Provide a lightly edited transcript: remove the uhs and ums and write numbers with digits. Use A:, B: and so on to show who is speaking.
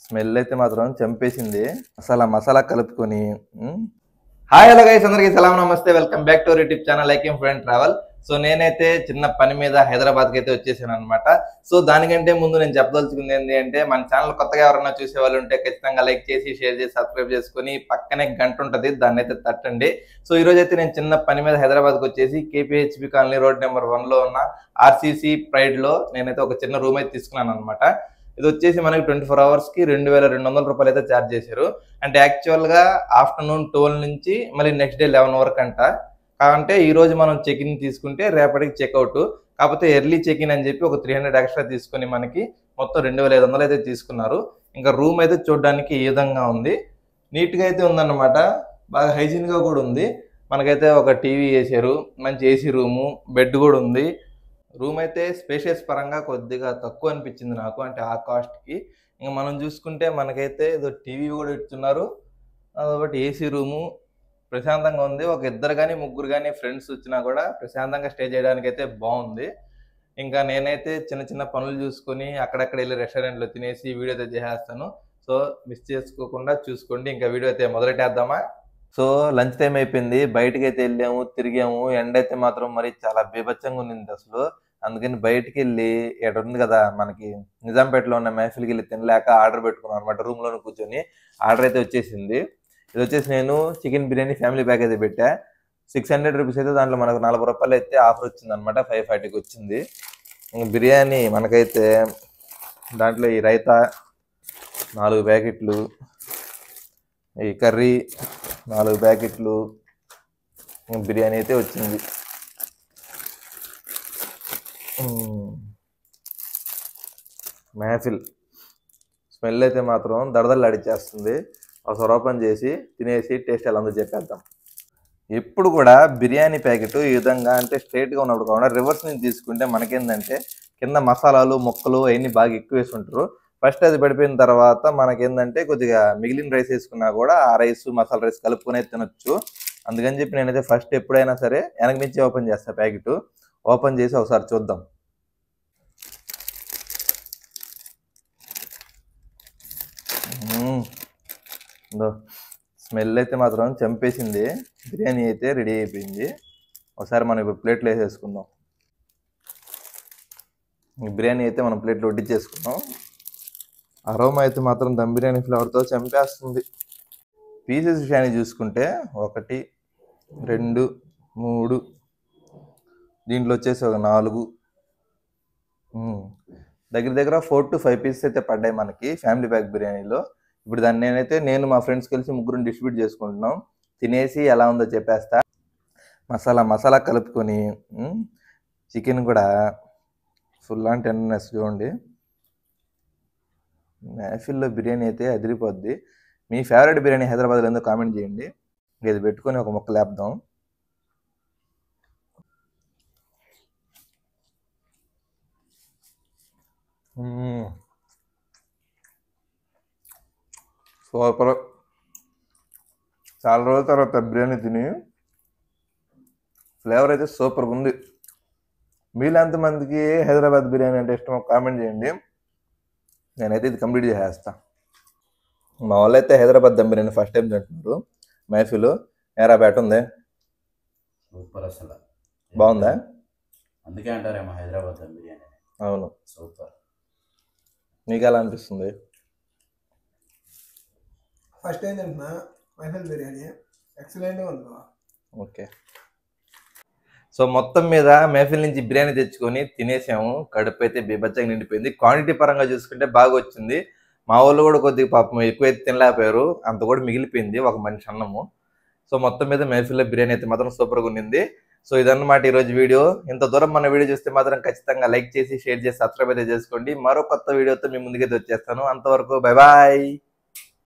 A: Smell అయితే మాత్రం చంపేసింది. మసాలా కలుపుకొని హాయ్ హలో గైస్, అందరికీ సలాం నమస్తే. Welcome back to our YouTube channel like friend travel. So నేనైతే చిన్న పని మీద హైదరాబాద్కి అయితే వచ్చేసాను అనమాట. సో దానికంటే ముందు నేను చెప్పదలుచుకుంది ఏంటి అంటే, మన ఛానల్ కొత్తగా ఎవరైనా చూసే వాళ్ళు ఉంటే ఖచ్చితంగా లైక్ చేసి షేర్ చేసి సబ్స్క్రైబ్ చేసుకుని పక్కనే గంట ఉంటుంది, దాన్ని అయితే తట్టండి. సో ఈ రోజు అయితే నేను చిన్న పని మీద హైదరాబాద్కి వచ్చేసి కేపీహెచ్బి కాలనీ రోడ్ నెంబర్ 1లో ఉన్న ఆర్సీసీ ప్రైడ్లో నేనైతే ఒక చిన్న రూమ్ అయితే తీసుకున్నాను అనమాట. ఇది వచ్చేసి మనకి 24 అవర్స్కి 2200 రూపాయలు అయితే ఛార్జ్ చేశారు. అంటే యాక్చువల్గా ఆఫ్టర్నూన్ 12 నుంచి మళ్ళీ నెక్స్ట్ డే 11 వరకు అంట. అంటే ఈ రోజు మనం చెక్ ఇన్ తీసుకుంటే రేపటికి చెక్అవుట్, కాకపోతే ఎర్లీ చెక్ ఇన్ అని చెప్పి ఒక 300 ఎక్స్ట్రా తీసుకుని మనకి మొత్తం 2500 అయితే తీసుకున్నారు. ఇంకా రూమ్ అయితే చూడడానికి ఈ విధంగా ఉంది, నీట్గా అయితే ఉందన్నమాట. బాగా హైజీన్గా కూడా ఉంది. మనకైతే ఒక టీవీ వేసారు, మంచి ఏసీ రూము, బెడ్ కూడా ఉంది. రూమ్ అయితే స్పేషియస్ పరంగా కొద్దిగా తక్కువ అనిపించింది నాకు, అంటే ఆ కాస్ట్కి. ఇంకా మనం చూసుకుంటే మనకైతే ఏదో టీవీ కూడా ఇస్తున్నారు, అదొకటి ఏసీ రూము, ప్రశాంతంగా ఉంది. ఒక ఇద్దరు కానీ ముగ్గురు కానీ ఫ్రెండ్స్ వచ్చినా కూడా ప్రశాంతంగా స్టే చేయడానికి అయితే బాగుంది. ఇంకా నేనైతే చిన్న చిన్న పనులు చూసుకొని అక్కడక్కడ వెళ్ళి రెస్టారెంట్లో తినేసి వీడియో అయితే చేసేస్తాను. సో మిస్ చేసుకోకుండా చూసుకోండి. ఇంకా వీడియో అయితే మొదలెట్టేద్దామా? సో లంచ్ టైం అయిపోయింది, బయటకి అయితే వెళ్ళాము, తిరిగాము. ఎండ అయితే మాత్రం మరి చాలా బీభత్సంగా ఉంది అసలు. అందుకని బయటికి వెళ్ళి ఇక్కడ ఉంది కదా మనకి నిజాంపేటలో ఉన్న మెహఫిల్కి వెళ్ళి తినలేక ఆర్డర్ పెట్టుకున్నాం అనమాట. రూమ్లోనే కూర్చొని ఆర్డర్ అయితే వచ్చేసింది. ఇది వచ్చేసి నేను చికెన్ బిర్యానీ ఫ్యామిలీ ప్యాక్ అయితే పెట్టా. 600 రూపీస్ అయితే, దాంట్లో మనకు 40 రూపాయలు అయితే ఆఫర్ వచ్చింది అనమాట. 540కి వచ్చింది. బిర్యానీ మనకైతే దాంట్లో ఈ రైతా 4 ప్యాకెట్లు, ఈ కర్రీ 4 ప్యాకెట్లు, బిర్యానీ అయితే వచ్చింది. మెహఫిల్ స్మెల్ అయితే మాత్రం దడదల్లాడిచ్చేస్తుంది. ఒక ఓపెన్ చేసి తినేసి టేస్ట్ ఎలా ఉందో చెప్పేద్దాం. ఎప్పుడు కూడా బిర్యానీ ప్యాకెట్ ఈ విధంగా అంటే స్ట్రైట్గా ఉన్నప్పుడు కాకుండా రివర్స్ నుంచి తీసుకుంటే మనకేంటంటే కింద మసాలాలు ముక్కలు అవన్నీ బాగా ఎక్కువ వేసుకుంటారు. ఫస్ట్ అది పడిపోయిన తర్వాత మనకేంటంటే కొద్దిగా మిగిలిన రైస్ వేసుకున్నా కూడా ఆ రైస్ మసాలా రైస్ కలుపుకొని తినొచ్చు. అందుకని చెప్పి నేనైతే ఫస్ట్ ఎప్పుడైనా సరే వెనక నుంచి ఓపెన్ చేస్తాను ప్యాకెట్. ఓపెన్ చేసి ఒకసారి చూద్దాం. స్మెల్ అయితే మాత్రం చంపేసింది. బిర్యానీ అయితే రెడీ అయిపోయింది. ఒకసారి మనం ఇప్పుడు ప్లేట్లో వేసేసుకుందాం. బిర్యానీ అయితే మనం ప్లేట్లో వడ్డించేసుకుందాం. అరోమా అయితే మాత్రం దమ్ బిర్యానీ ఫ్లేవర్తో చంపేస్తుంది. పీసెస్ విషయాన్ని చూసుకుంటే 1 2 3, దీంట్లో వచ్చేసి ఒక 4, దగ్గర 4 to 5 పీసెస్ అయితే పడ్డాయి మనకి ఫ్యామిలీ ప్యాక్ బిర్యానీలో. ఇప్పుడు దాన్ని నేను మా ఫ్రెండ్స్ కలిసి ముగ్గురు డిస్ట్రిబ్యూట్ చేసుకుంటున్నాం. తినేసి ఎలా ఉందో చెప్పేస్తా. మసాలా కలుపుకొని చికెన్ కూడా ఫుల్ ఆన్ టెండర్నెస్ చూడండి. మెహఫిల్లో బిర్యానీ అయితే అదిరిపోద్ది. మీ ఫేవరెట్ బిర్యానీ హైదరాబాద్లో ఏందో కామెంట్ చేయండి. ఇది పెట్టుకొని ఒక ముక్క లేపుదాం. సూపర్. చాలా రోజుల తర్వాత బిర్యానీ తిని ఫ్లేవర్ అయితే సూపర్గా ఉంది. మీలో ఎంతమందికి హైదరాబాద్ బిర్యానీ అంటే ఇష్టమో కామెంట్ చేయండి. నేనైతే ఇది కంప్లీట్ చేసేస్తా. మా వాళ్ళు అయితే హైదరాబాద్ దమ్ బిర్యానీ ఫస్ట్ టైం తింటున్నారు. మెహఫిల్ ఏరా బ్యాట్ ఉంది,
B: సూపర్. అసలు
A: బాగుందా?
B: అందుకే అంటారేమో హైదరాబాద్ దమ్ బిర్యానీ.
A: అవును,
B: సూపర్.
A: మీకు ఎలా అనిపిస్తుంది?
C: ఫస్ట్ టైం తింటున్నా మెహఫిల్ బిర్యానీ, ఎక్సలెంట్గా ఉంది.
A: ఓకే. సో మొత్తం మీద మెహఫిల్ నుంచి బిర్యానీ తెచ్చుకొని తినేసాము. కడుపు అయితే బీభత్సంగా నిండిపోయింది. క్వాంటిటీ పరంగా చూసుకుంటే బాగా వచ్చింది. మా వాళ్ళు కూడా కొద్దిగా పాపం ఎక్కువైతే తినలేకపోయారు, అంత కూడా మిగిలిపోయింది ఒక మనిషి అన్నము. సో మొత్తం మీద మెహఫిల్లో బిర్యానీ అయితే మాత్రం సూపర్గా ఉండింది. సో ఇదన్నమాట ఈరోజు వీడియో. ఇంత దూరం మన వీడియో చూస్తే మాత్రం ఖచ్చితంగా లైక్ చేసి షేర్ చేసి సబ్స్క్రైబ్ అయితే చేసుకోండి. మరో కొత్త వీడియోతో మీ ముందుకైతే వచ్చేస్తాను. అంతవరకు బై బాయ్.